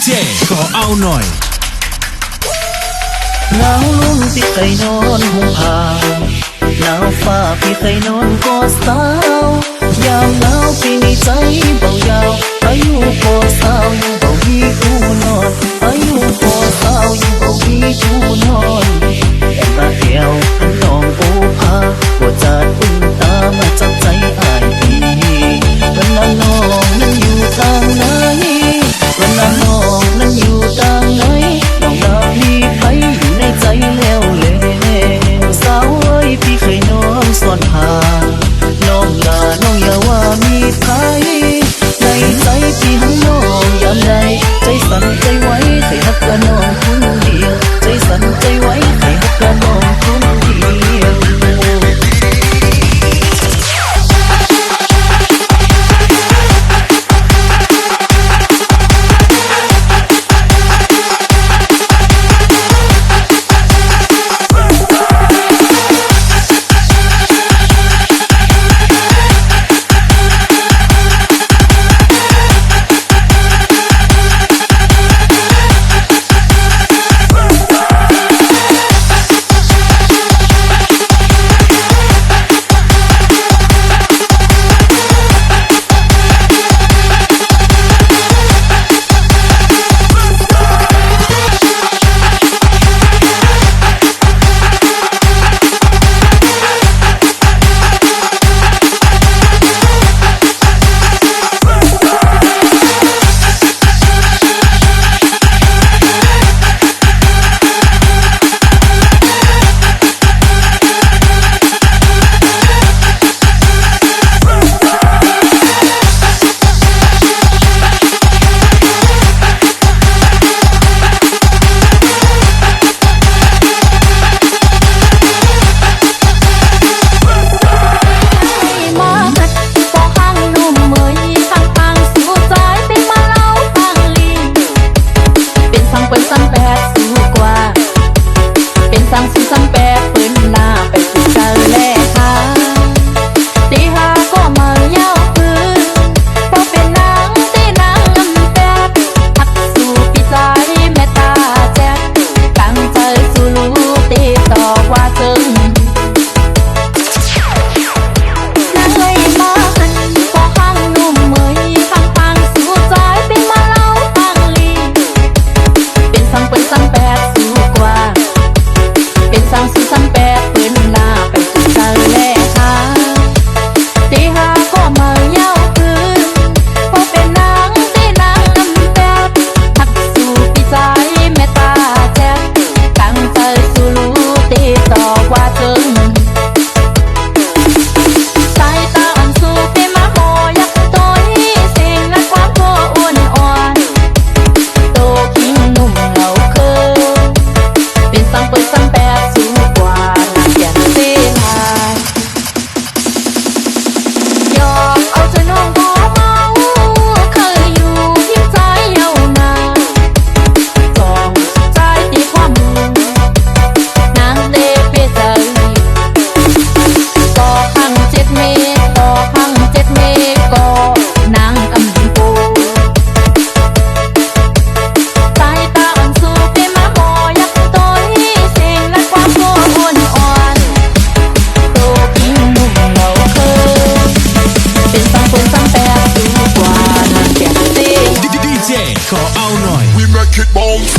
เจขอเอาหน่อยหนาวลมพี่เคยนอนห่มผ้าหนาวฟ้าพี่เคยนอนกอดสาวยามหนาวพี่ในใจเบายาวอายุพอสาวยังเบาวีกูนอนอายุพอสาวยังเบาวีกูนอนแต่มาเดียวน้องโอภาบ่จัดอุ่นตามาจับใจอายพี่เวลาน้องนั้นอยู่ทางไหนเวลาน้องนั้นอยู่ทางไหนน้องนามีใครอยู่ในใจแล้วเลยสาวเอ้ยพี่เคยนอนซ่อนผ้าน้องลาน้องอย่าว่ามีใครในใจพี่หันน้องยามใดใจสั่นใจไหวใครฮักกันน้องคนเดียวใจสั่นใจไหวใครฮักกันน้องคนเดียวขอเอาหน่อย We make it bounce.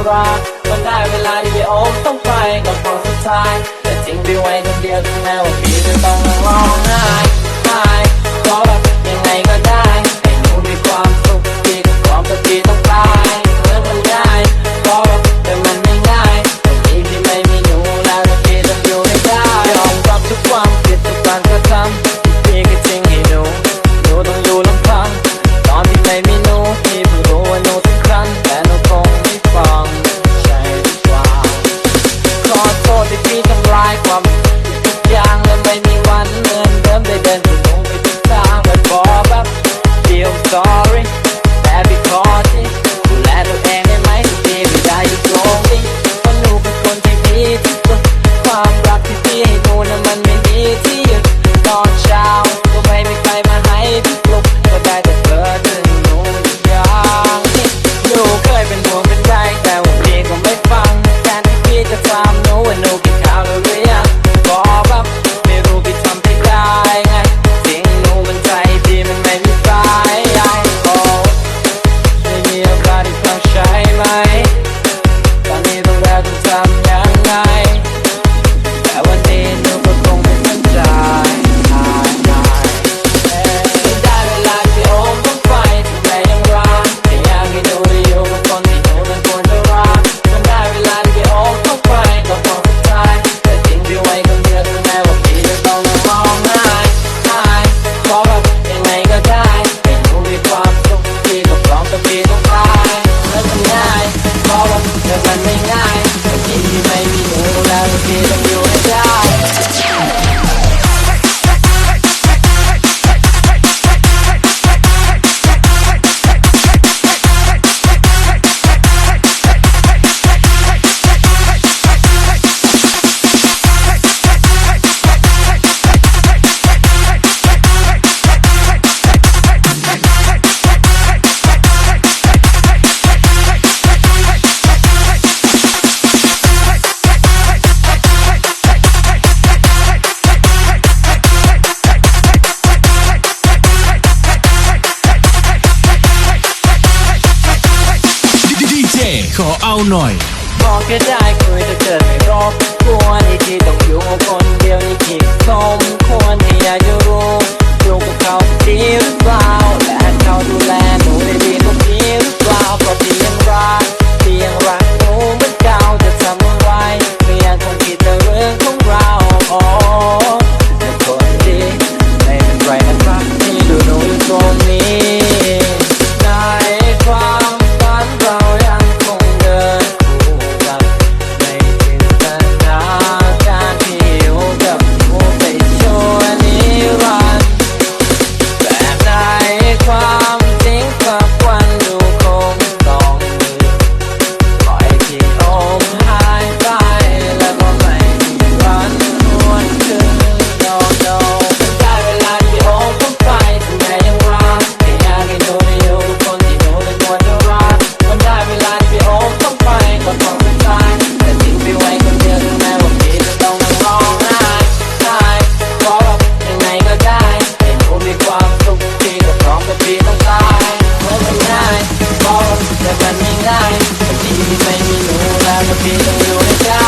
รักมันได้เวลาที่พี่โอมต้องไปก่อนพอสุดท้ายแต่ทิ้งพี่ไว้คนเดียวถึงแม้ว่าพี่จะต้องร้องไห้ขอแบบยังไงก็ได้ให้หนูมีความสุขพี่ก็พร้อมแต่พี่ต้องตายเรื่องมันง่ายขอแบบแต่มันไม่ง่ายแต่พี่ไม่มีหนูแล้วแต่พี่ต้องอยู่ให้ได้ยอมรับทุกความผิดทุกการกระทำพี่ก็ทิ้งให้หนูต้องอยู่ลำพังตอนที่ไม่มีหนูพี่เพิ่งรู้ว่าหนูสำคัญแต่หนูคงไม่ฟังใช่หรือเปล่าขอโทษที่พี่ทำลายความทุกอย่างและไม่มีวันเหมือนเดิมได้เดินกับหนูไปทุกทางไม่บอกแบบ feel sorry แต่พี่ขอที่ดูแลตัวเองได้ไหมที่พี่ไม่ได้อยู่ตรงนี้เพราะหนูเป็นคนที่ดีที่สุดความรักที่พี่ให้หนูนั้นมันไม่มีที่หยุดตอนเช้าก็ไม่มีใครมาให้พี่ปลุกก็ได้แต่เพ้อถึงหนูอย่างนี้หนูเคยเป็นห่วงเป็นใยแต่ว่าพี่ก็ไม่ฟังแทนที่พี่จะถามหนูว่าหนูกินข้าวหรือยังบอกแบบไม่รู้พี่ทำไม่ได้ไงสิ่งหนูมันใจพี่มันไม่มีสายโอ้ไม่มีอะไรที่ฟังใช่ไหมตอนนี้ต้องแล้วต้องทำยังไงแต่วันนี้หนูก็คงไม่มั่นใจได้เวลาที่โอมต้องไปถึงแม้ยังรักแต่อยากให้หนูได้อยู่กับคนที่หนูนั้นควรจะรักมันได้เวลาที่โอมต้องไปก็พอสุดท้ายแต่ทิ้งพี่ไว้คนเดียวถึงแม้ว่าพี่จะต้องร้องไห้ขอแบบยังไงก็ได้ให้หนูมีความสุขพี่ก็พร้อมแต่พี่ต้องตายแล้วมันง่ายขอแบบแต่มันไม่ง่ายแต่พี่ไม่มีหนูแล้วพี่ต้องอยู่ให้ได้ ดีเจขอเอาหน่อยบอกแค่ได้คุยแต่เกิดไม่รบกวนที่ต้องอยู่คนเดียวนี่คิดสมควรที่อยากจะรู้อยู่กับเขาดีหรือเปล่าและเขาดูแลหนูได้ดีกว่าพี่หรือเปล่าเพราะพี่ยังรักหนูเหมือนเก่าจะทำอะไรก็ยังคงคิดแต่เรื่องของเราโอ้แต่คนดีไม่เป็นไรนะครับที่ดูหนูอยู่ตรงนี้ในความฝันเรายังคงเดินคู่กันในจินตนาการที่อยู่กับหนูไปชั่วนิรันดร์แต่ในความจริงสักวันดูคงต้องลืมปล่อยที่โอมหายไปแล้วก็ไม่มีวันหวนคืนno ได้เวลาที่โอมต้องไปถึงแม้ยังรักแต่อยากให้หนูได้อยู่กับคนที่หนูนั้นควรจะรักมันได้เวลาที่โอมต้องไปก็ต้องเป็นตายแต่ทิ้งพี่ไว้คนเดียวถึงแม้ว่าพี่จะต้องนั่งร้องไห้ขอแบบยังไงก็ได้ให้หนูมีความสุขพี่ก็พร้อมแต่พี่ต้องตายเหมือนมันง่ายขอแบบแต่มันไม่ง่ายแต่พี่ไม่มีหนูแล้วแต่พี่ต้องอยู่ให้ได้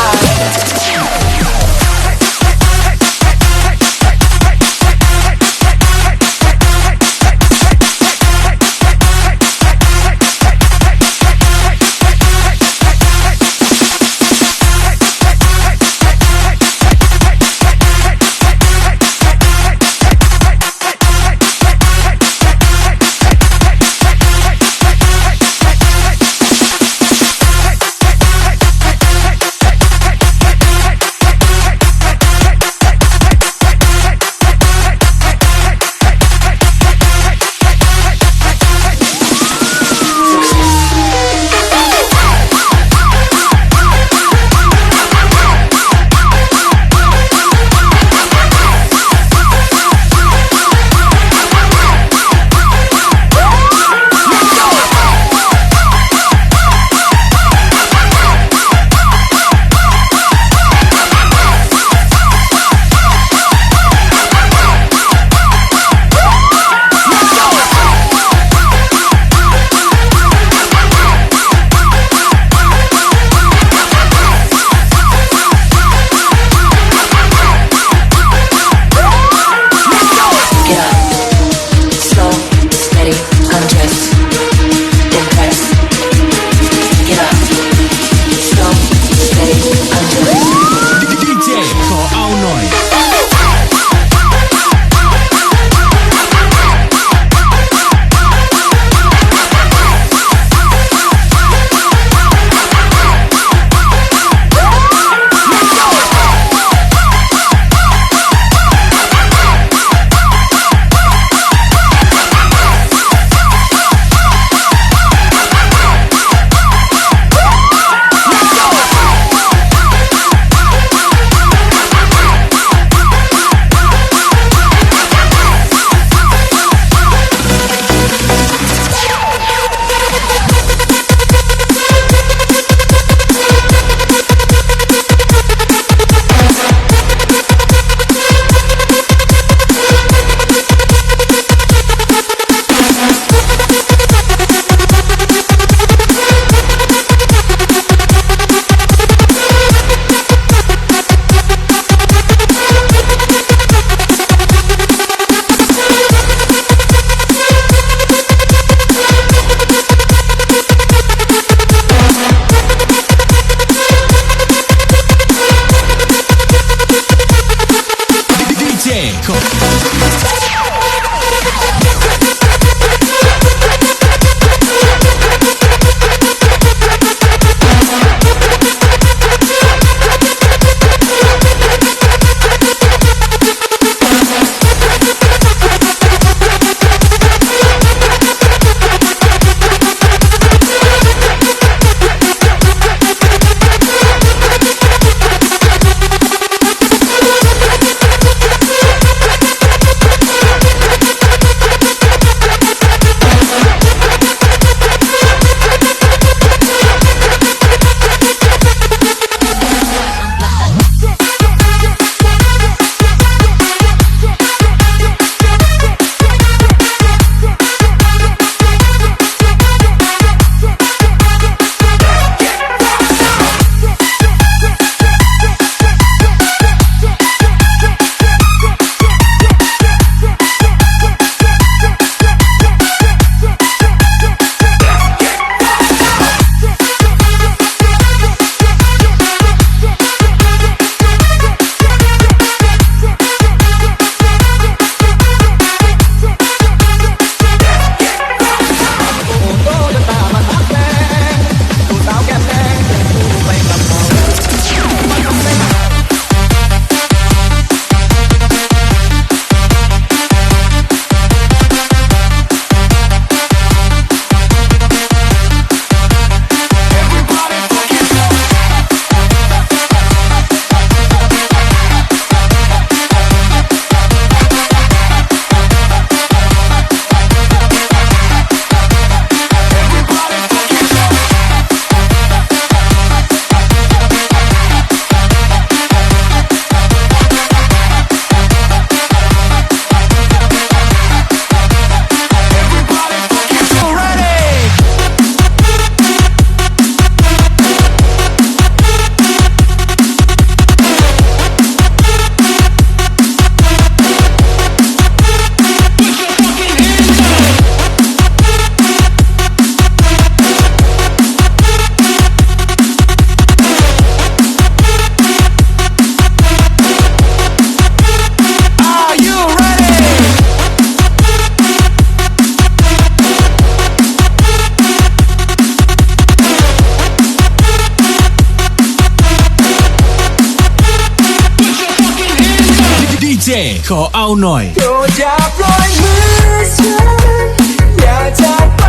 ขอเอาหน่อยโปรดอย่าปล่อยมือฉันอย่าจากไป